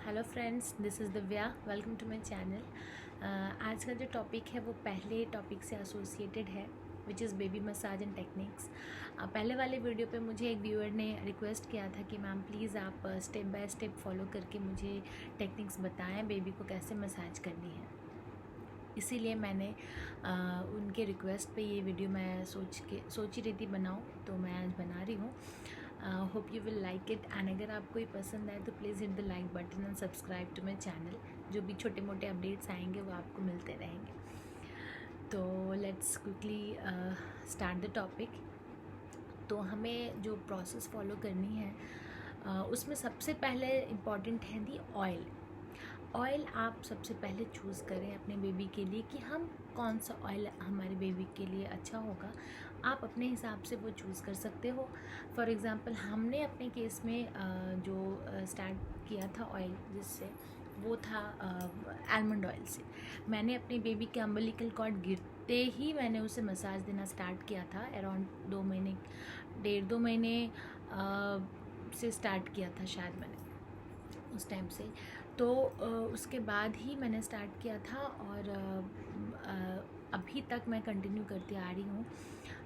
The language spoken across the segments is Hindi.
Hello friends, this is Divya. Welcome to my channel. आज का जो टॉपिक है वो पहले टॉपिक से एसोसिएटेड है, which is baby massage and techniques. पहले वाले वीडियो पे मुझे एक व्यूअर ने रिक्वेस्ट किया था कि मैम प्लीज़ आप स्टेप बाय स्टेप फॉलो करके मुझे टेक्निक्स बताएं बेबी को कैसे मसाज करनी है। इसीलिए मैंने उनके रिक्वेस्ट पे ये वीडियो मैं सोच ही रही थी बनाऊँ, तो मैं आज बना रही हूँ। Hope you will like it, and अगर आपको ये पसंद आए तो please hit the like button and subscribe to my channel. जो भी छोटे मोटे अपडेट्स आएंगे वो आपको मिलते रहेंगे। तो let's quickly start the topic. तो हमें जो प्रोसेस फॉलो करनी है उसमें सबसे पहले इम्पॉर्टेंट है दी ऑयल। ऑयल आप सबसे पहले चूज़ करें अपने बेबी के लिए कि हम कौन सा ऑयल हमारे बेबी के लिए अच्छा होगा। आप अपने हिसाब से वो चूज़ कर सकते हो। फॉर एग्ज़ाम्पल हमने अपने केस में जो स्टार्ट किया था ऑयल जिससे, वो था आलमंड ऑयल से। मैंने अपने बेबी के अम्बिलिकल कॉर्ड गिरते ही मैंने उसे मसाज देना स्टार्ट किया था। अराउंड 1.5 महीने से स्टार्ट किया था शायद मैंने उस टाइम से। तो उसके बाद ही मैंने स्टार्ट किया था और अभी तक मैं कंटिन्यू करती आ रही हूँ।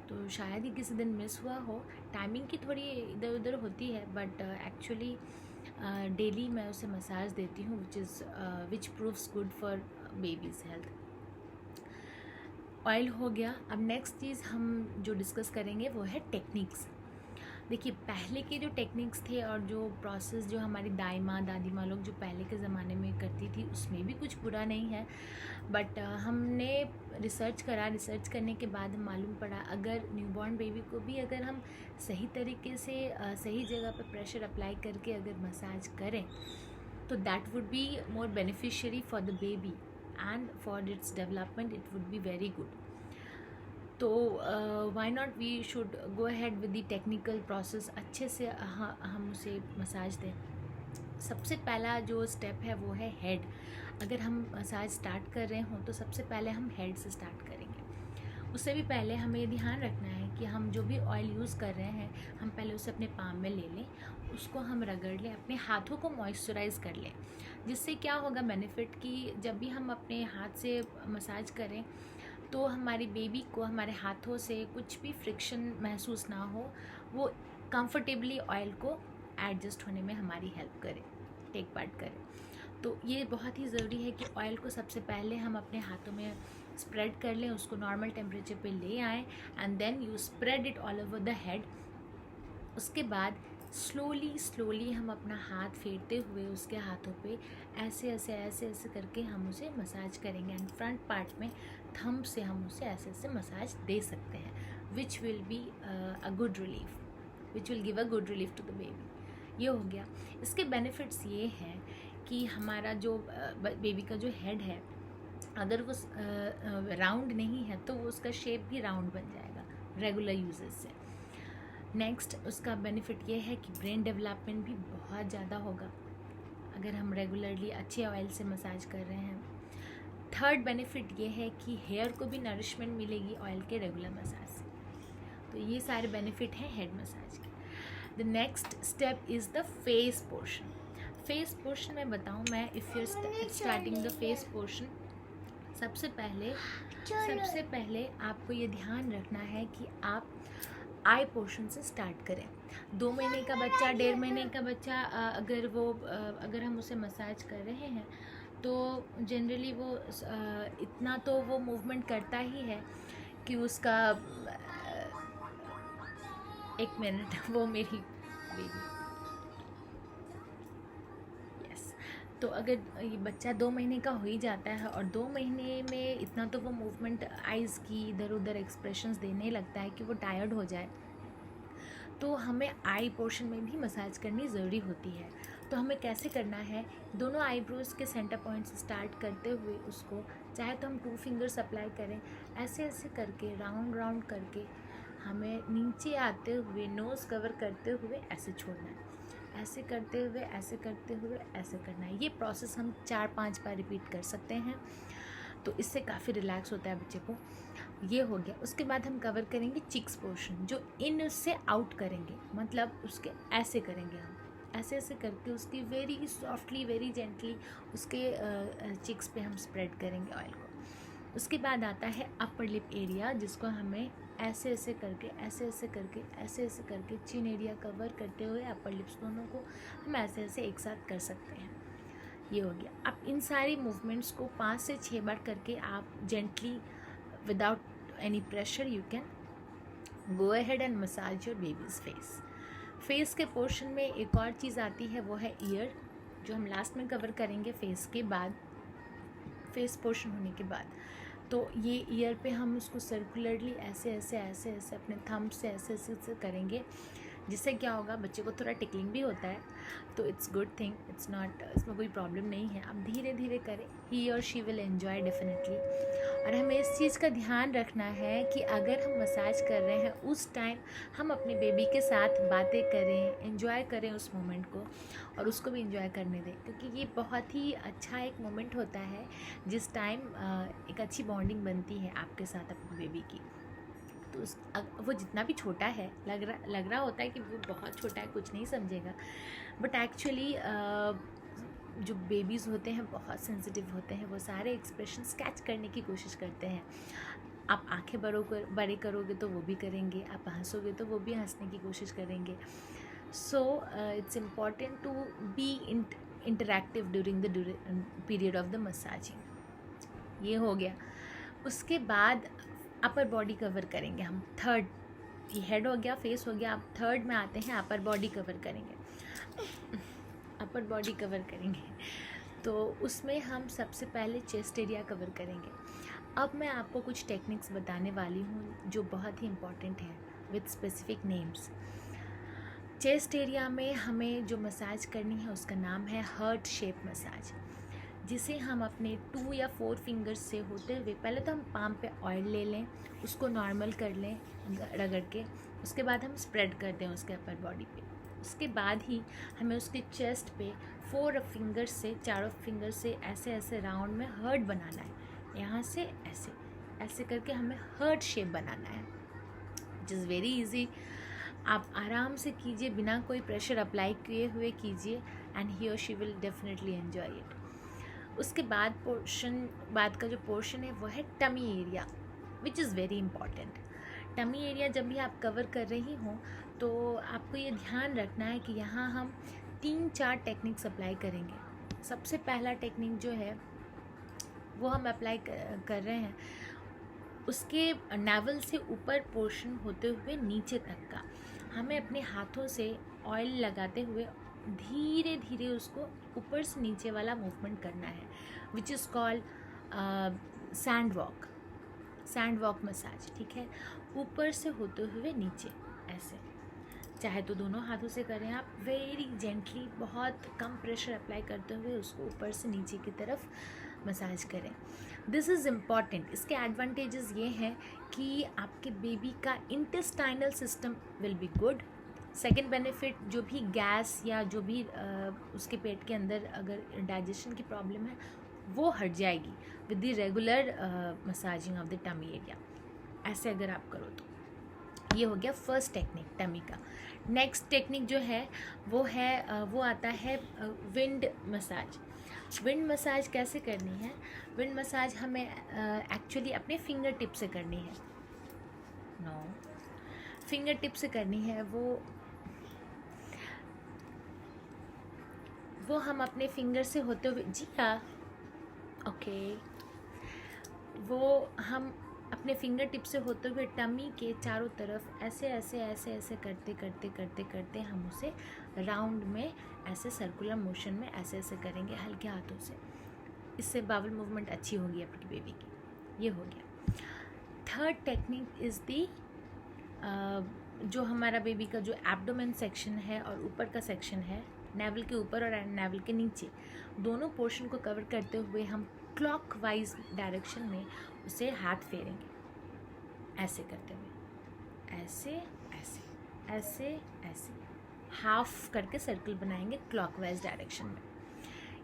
तो शायद ही किसी दिन मिस हुआ हो, टाइमिंग की थोड़ी इधर उधर होती है, बट एक्चुअली डेली मैं उसे मसाज देती हूँ, which proves good for baby's health. Oil हो गया। अब नेक्स्ट चीज़ हम जो डिस्कस करेंगे वो है टेक्निक्स। देखिए, पहले के जो टेक्निक्स थे और जो प्रोसेस जो हमारी दाई माँ दादी माँ लोग जो पहले के ज़माने में करती थी, उसमें भी कुछ बुरा नहीं है, बट हमने रिसर्च करने के बाद मालूम पड़ा अगर न्यूबॉर्न बेबी को भी अगर हम सही तरीके से सही जगह पर प्रेशर अप्लाई करके अगर मसाज करें तो that would be more beneficiary for the baby and for its development it would be very good. तो why not we should go ahead with the technical process. अच्छे से हम उसे मसाज दें। सबसे पहला जो स्टेप है वो है हेड। अगर हम मसाज स्टार्ट कर रहे हों तो सबसे पहले हम हेड से स्टार्ट करेंगे। उससे भी पहले हमें ये ध्यान रखना है कि हम जो भी ऑयल यूज़ कर रहे हैं हम पहले उसे अपने पाम में ले लें, उसको हम रगड़ लें, अपने हाथों को मॉइस्चराइज़ कर लें। जिससे क्या होगा बेनिफिट कि जब भी हम अपने हाथ से मसाज करें तो हमारी बेबी को हमारे हाथों से कुछ भी फ्रिक्शन महसूस ना हो, वो कंफर्टेबली ऑयल को एडजस्ट होने में हमारी हेल्प करे, टेक पार्ट करे। तो ये बहुत ही ज़रूरी है कि ऑयल को सबसे पहले हम अपने हाथों में स्प्रेड कर लें, उसको नॉर्मल टेम्परेचर पे ले आएँ and then you spread it all over the head. उसके बाद स्लोली हम अपना हाथ फेरते हुए उसके हाथों पे ऐसे करके हम उसे मसाज करेंगे, एंड फ्रंट पार्ट में थंब से हम उसे ऐसे मसाज दे सकते हैं, which will be a good relief, which will give a good relief to the baby. ये हो गया। इसके बेनिफिट्स ये हैं कि हमारा जो बेबी का जो हेड है, अगर वो राउंड नहीं है तो वो उसका शेप भी राउंड बन जाएगा रेगुलर यूजेस से। नेक्स्ट उसका बेनिफिट ये है कि ब्रेन डेवलपमेंट भी बहुत ज़्यादा होगा अगर हम रेगुलरली अच्छे ऑयल से मसाज कर रहे हैं। थर्ड बेनिफिट ये है कि हेयर को भी नरिशमेंट मिलेगी ऑयल के रेगुलर मसाज से। तो ये सारे बेनिफिट हैं हेड मसाज के। The next step is the face portion. Face portion में बताऊँ मैं, if you starting the face portion, सबसे पहले आपको ये ध्यान रखना है कि आप आई पोर्शन से स्टार्ट करें। 2 महीने का बच्चा, 1.5 महीने का बच्चा अगर हम उसे मसाज कर रहे हैं तो जनरली वो इतना तो वो मूवमेंट करता ही है कि उसका 1 मिनट वो मेरी बेबी, यस। तो अगर ये बच्चा 2 महीने का हो ही जाता है और 2 महीने में इतना तो वो मूवमेंट आइज़ की इधर उधर एक्सप्रेशंस देने लगता है कि वो टायर्ड हो जाए, तो हमें आई पोर्शन में भी मसाज करनी ज़रूरी होती है। तो हमें कैसे करना है, दोनों आईब्रोज़ के सेंटर पॉइंट से स्टार्ट करते हुए उसको, चाहे तो हम 2 फिंगर्स अप्लाई करें, ऐसे करके राउंड करके हमें नीचे आते हुए नोज़ कवर करते हुए ऐसे छोड़ना है, ऐसे करते हुए ऐसे करना है। ये प्रोसेस हम 4-5 बार रिपीट कर सकते हैं, तो इससे काफ़ी रिलैक्स होता है बच्चे को। ये हो गया। उसके बाद हम कवर करेंगे चिक्स पोर्शन, जो इन से आउट करेंगे, मतलब उसके ऐसे करेंगे हम ऐसे ऐसे करके उसकी वेरी सॉफ्टली वेरी जेंटली उसके चिक्स पे हम स्प्रेड करेंगे ऑयल को। उसके बाद आता है अपर लिप एरिया, जिसको हमें ऐसे ऐसे करके ऐसे ऐसे करके ऐसे ऐसे करके चिन एरिया कवर करते हुए अपर लिप्स दोनों को हम ऐसे ऐसे एक साथ कर सकते हैं। ये हो गया। अब इन सारी मूवमेंट्स को 5 से 6 बार करके आप gently without any pressure you can go ahead and massage your babies face. Face के पोर्शन में एक और चीज़ आती है, वो है ईयर, जो हम लास्ट में कवर करेंगे फेस के बाद, फेस पोर्शन होने के बाद। तो ये ईयर पे हम उसको सर्कुलरली ऐसे ऐसे ऐसे ऐसे अपने थंब से ऐसे ऐसे करेंगे, जिससे क्या होगा, बच्चे को थोड़ा टिकलिंग भी होता है, तो it's good thing, it's not, इसमें कोई प्रॉब्लम नहीं है। अब धीरे धीरे करें, ही और शी विल एन्जॉय डेफिनेटली। और हमें इस चीज़ का ध्यान रखना है कि अगर हम मसाज कर रहे हैं उस टाइम हम अपने बेबी के साथ बातें करें, एंजॉय करें उस मोमेंट को, और उसको भी एंजॉय करने दें, क्योंकि ये बहुत ही अच्छा एक मोमेंट होता है जिस टाइम एक अच्छी बॉन्डिंग बनती है आपके साथ अपने बेबी की। तो वो जितना भी छोटा है, लग रहा होता है कि वो बहुत छोटा है, कुछ नहीं समझेगा, बट एक्चुअली जो बेबीज़ होते हैं बहुत सेंसिटिव होते हैं, वो सारे एक्सप्रेशंस कैच करने की कोशिश करते हैं। आप आंखें बड़े करोगे तो वो भी करेंगे, आप हंसोगे तो वो भी हंसने की कोशिश करेंगे। So it's important to be interactive during the period of the massaging. ये हो गया। उसके बाद अपर बॉडी कवर करेंगे हम। थर्ड, ये हेड हो गया, फेस हो गया, अब थर्ड में आते हैं, अपर बॉडी कवर करेंगे। अपर बॉडी कवर करेंगे तो उसमें हम सबसे पहले चेस्ट एरिया कवर करेंगे। अब मैं आपको कुछ टेक्निक्स बताने वाली हूँ जो बहुत ही इम्पॉर्टेंट है with specific names. Chest area में हमें जो मसाज करनी है उसका नाम है हार्ट शेप मसाज, जिसे हम अपने 2 या 4 फिंगर्स से होते हुए, पहले तो हम पाम पे ऑयल ले लें, उसको नॉर्मल कर लें रगड़ के, उसके बाद हम स्प्रेड कर दें उसके अपर बॉडी पे। उसके बाद ही हमें उसके चेस्ट पे 4 फिंगर से, 4 फिंगर से ऐसे ऐसे राउंड में हार्ट बनाना है। यहाँ से ऐसे ऐसे करके हमें हार्ट शेप बनाना है, विच इज़ वेरी ईजी। आप आराम से कीजिए, बिना कोई प्रेशर अप्लाई किए हुए कीजिए, एंड ही और she will definitely enjoy it. उसके बाद का जो पोर्शन है वो है tummy area, which is very important. Tummy area जब भी आप कवर कर रही हों तो आपको ये ध्यान रखना है कि यहाँ हम 3-4 टेक्निक्स अप्लाई करेंगे। सबसे पहला टेक्निक जो है वो हम अप्लाई कर रहे हैं उसके नेवल से ऊपर पोर्शन होते हुए नीचे तक का। हमें अपने हाथों से ऑयल लगाते हुए धीरे धीरे उसको ऊपर से नीचे वाला मूवमेंट करना है, which is called sand walk massage. ठीक है, ऊपर से होते हुए नीचे ऐसे, चाहे तो दोनों हाथों से करें आप, वेरी जेंटली, बहुत कम प्रेशर अप्लाई करते हुए उसको ऊपर से नीचे की तरफ मसाज करें। This is important. इसके एडवांटेजेस ये हैं कि आपके बेबी का intestinal system will be good. Second benefit, जो भी गैस या जो भी उसके पेट के अंदर अगर डाइजेशन की प्रॉब्लम है वो हट जाएगी with the regular massaging of the tummy area. ऐसे अगर आप करो तो ये हो गया फर्स्ट टेक्निक टमी का। नेक्स्ट टेक्निक जो है वो आता है विंड मसाज। विंड मसाज कैसे करनी है? विंड मसाज हमें एक्चुअली अपने फिंगर टिप से करनी है। फिंगर टिप से करनी है। वो हम अपने फिंगर से होते हुए, जी हाँ, ओके, वो हम अपने फिंगर टिप से होते हुए टमी के चारों तरफ ऐसे ऐसे ऐसे ऐसे करते करते करते करते हम उसे राउंड में ऐसे सर्कुलर मोशन में ऐसे ऐसे करेंगे हल्के हाथों से। इससे बावल मूवमेंट अच्छी होगी आपकी बेबी की। ये हो गया। थर्ड टेक्निक इज़ दी जो हमारा बेबी का जो एब्डोमेन सेक्शन है और ऊपर का सेक्शन है, नेवल के ऊपर और नेवल के नीचे, दोनों पोर्शन को कवर करते हुए हम क्लॉकवाइज डायरेक्शन में उसे हाथ फेरेंगे ऐसे करते हुए, ऐसे ऐसे ऐसे ऐसे हाफ करके सर्कल बनाएंगे क्लॉकवाइज डायरेक्शन में।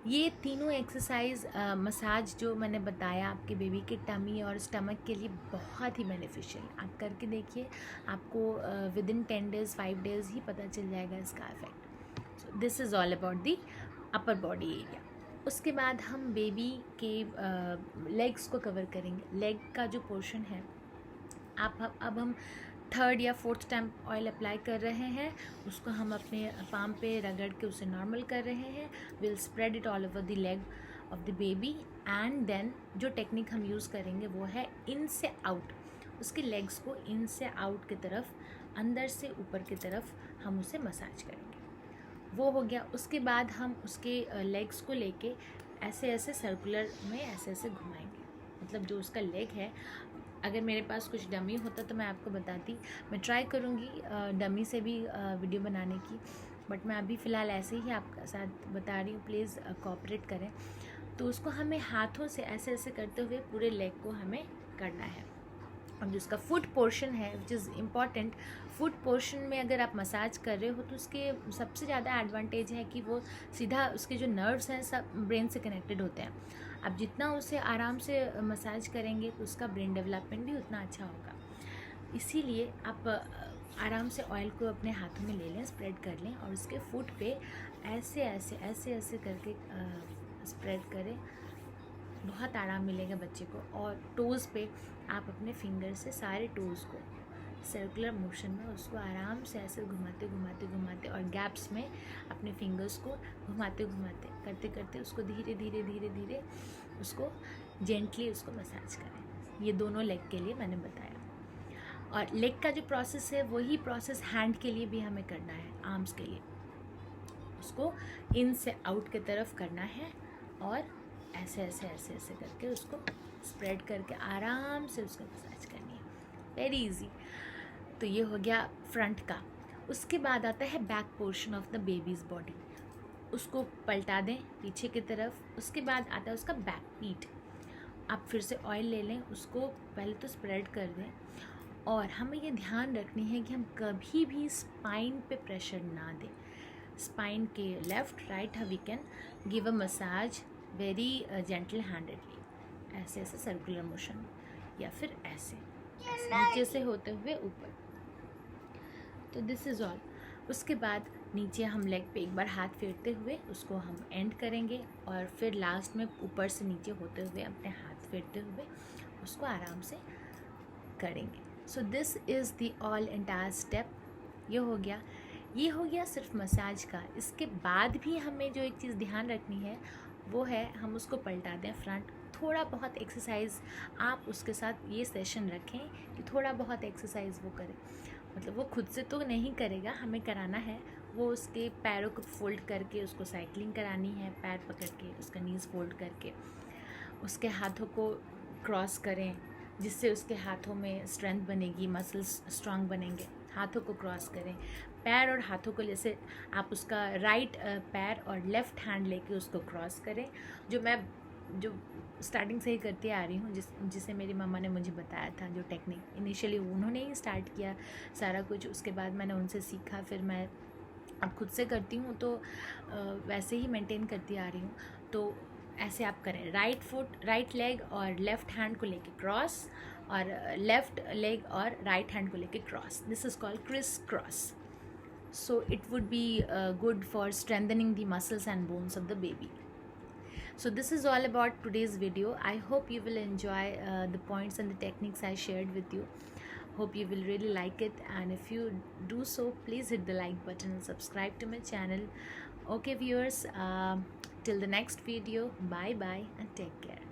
ये तीनों एक्सरसाइज मसाज जो मैंने बताया आपके बेबी के टमी और स्टमक के लिए बहुत ही बेनिफिशियल। आप करके देखिए, आपको विद इन 10 डेज़ 5 डेज़ ही पता चल जाएगा इसका effect. So so this is all about the upper body area. उसके बाद हम बेबी के लेग्स को कवर करेंगे। लेग का जो पोर्शन है, अब हम थर्ड या फोर्थ टाइम ऑयल अप्लाई कर रहे हैं, उसको हम अपने पाम पे रगड़ के उसे नॉर्मल कर रहे हैं। Will spread it all over the leg of the baby and then जो टेक्निक हम यूज़ करेंगे वो है इन से आउट। उसके लेग्स को इन से आउट की तरफ, अंदर से ऊपर की तरफ हम उसे मसाज करेंगे। वो हो गया। उसके बाद हम उसके लेग्स को लेके ऐसे ऐसे सर्कुलर में ऐसे ऐसे घुमाएंगे। मतलब जो उसका लेग है, अगर मेरे पास कुछ डमी होता तो मैं आपको बताती। मैं ट्राई करूँगी डमी से भी वीडियो बनाने की, बट मैं अभी फ़िलहाल ऐसे ही आपके साथ बता रही हूँ। प्लीज़ कोऑपरेट करें। तो उसको हमें हाथों से ऐसे ऐसे करते हुए पूरे लेग को हमें करना है। और जो उसका फुट पोर्शन है, which is important, foot portion में अगर आप मसाज कर रहे हो तो उसके सबसे ज़्यादा एडवांटेज है कि वो सीधा उसके जो नर्व्स हैं सब ब्रेन से कनेक्टेड होते हैं। आप जितना उसे आराम से मसाज करेंगे तो उसका ब्रेन डेवलपमेंट भी उतना अच्छा होगा। इसीलिए आप आराम से ऑयल को अपने हाथों में ले लें, स्प्रेड कर लें और उसके फुट पे ऐसे ऐसे ऐसे ऐसे करके स्प्रेड करें। बहुत आराम मिलेगा बच्चे को। और टोज़ पे आप अपने फिंगर से सारे टोज़ को सर्कुलर मोशन में उसको आराम से ऐसे घुमाते घुमाते घुमाते और गैप्स में अपने फिंगर्स को घुमाते घुमाते करते करते उसको धीरे धीरे धीरे धीरे उसको जेंटली उसको मसाज करें। ये दोनों लेग के लिए मैंने बताया। और लेग का जो प्रोसेस है वही प्रोसेस हैंड के लिए भी हमें करना है, आर्म्स के लिए। उसको इन से आउट की तरफ करना है और ऐसे ऐसे ऐसे ऐसे करके उसको स्प्रेड करके आराम से उसको मसाज करनी है। Very easy. तो ये हो गया फ्रंट का। उसके बाद आता है back portion of the babies body. उसको पलटा दें पीछे की तरफ। उसके बाद आता है उसका बैक पीठ। आप फिर से ऑयल ले लें, उसको पहले तो स्प्रेड कर दें। और हमें ये ध्यान रखनी है कि हम कभी भी स्पाइन पे प्रेशर ना दें। स्पाइन के left right we can give a massage very gentle handedly, ऐसे ऐसे सर्कुलर मोशन या फिर ऐसे नीचे से होते हुए ऊपर। तो दिस इज़ ऑल। उसके बाद नीचे हम लेग पे एक बार हाथ फेरते हुए उसको हम एंड करेंगे और फिर लास्ट में ऊपर से नीचे होते हुए अपने हाथ फेरते हुए उसको आराम से करेंगे। So this is the all entire step. ये हो गया सिर्फ मसाज का। इसके बाद भी हमें जो एक चीज़ ध्यान रखनी है वो है हम उसको पलटा दें फ्रंट। थोड़ा बहुत एक्सरसाइज आप उसके साथ ये सेशन रखें कि थोड़ा बहुत एक्सरसाइज वो करे। मतलब वो खुद से तो नहीं करेगा, हमें कराना है। वो उसके पैरों को फोल्ड करके उसको साइकिलिंग करानी है, पैर पकड़ के उसका नीज़ फोल्ड करके उसके हाथों को क्रॉस करें, जिससे उसके हाथों में स्ट्रेंथ बनेगी, मसल्स स्ट्रांग बनेंगे। हाथों को क्रॉस करें, पैर और हाथों को, जैसे आप उसका राइट पैर और लेफ़्ट हैंड लेके उसको क्रॉस करें, जो स्टार्टिंग से ही करती आ रही हूँ, जिसे मेरी मम्मा ने मुझे बताया था। जो टेक्निक इनिशियली उन्होंने ही स्टार्ट किया सारा कुछ, उसके बाद मैंने उनसे सीखा, फिर मैं अब खुद से करती हूँ। तो वैसे ही मेंटेन करती आ रही हूँ। तो ऐसे आप करें, राइट लेग और लेफ़्ट हैंड को लेके क्रॉस, और लेफ़्ट लेग और राइट हैंड को लेके cross. This is called criss cross. So it would be good for strengthening the muscles and bones of the baby. So this is all about today's video. I hope you will enjoy the points and the techniques I shared with you. Hope you will really like it, and if you do so, please hit the like button and subscribe to my channel. Okay viewers, till the next video, bye bye and take care.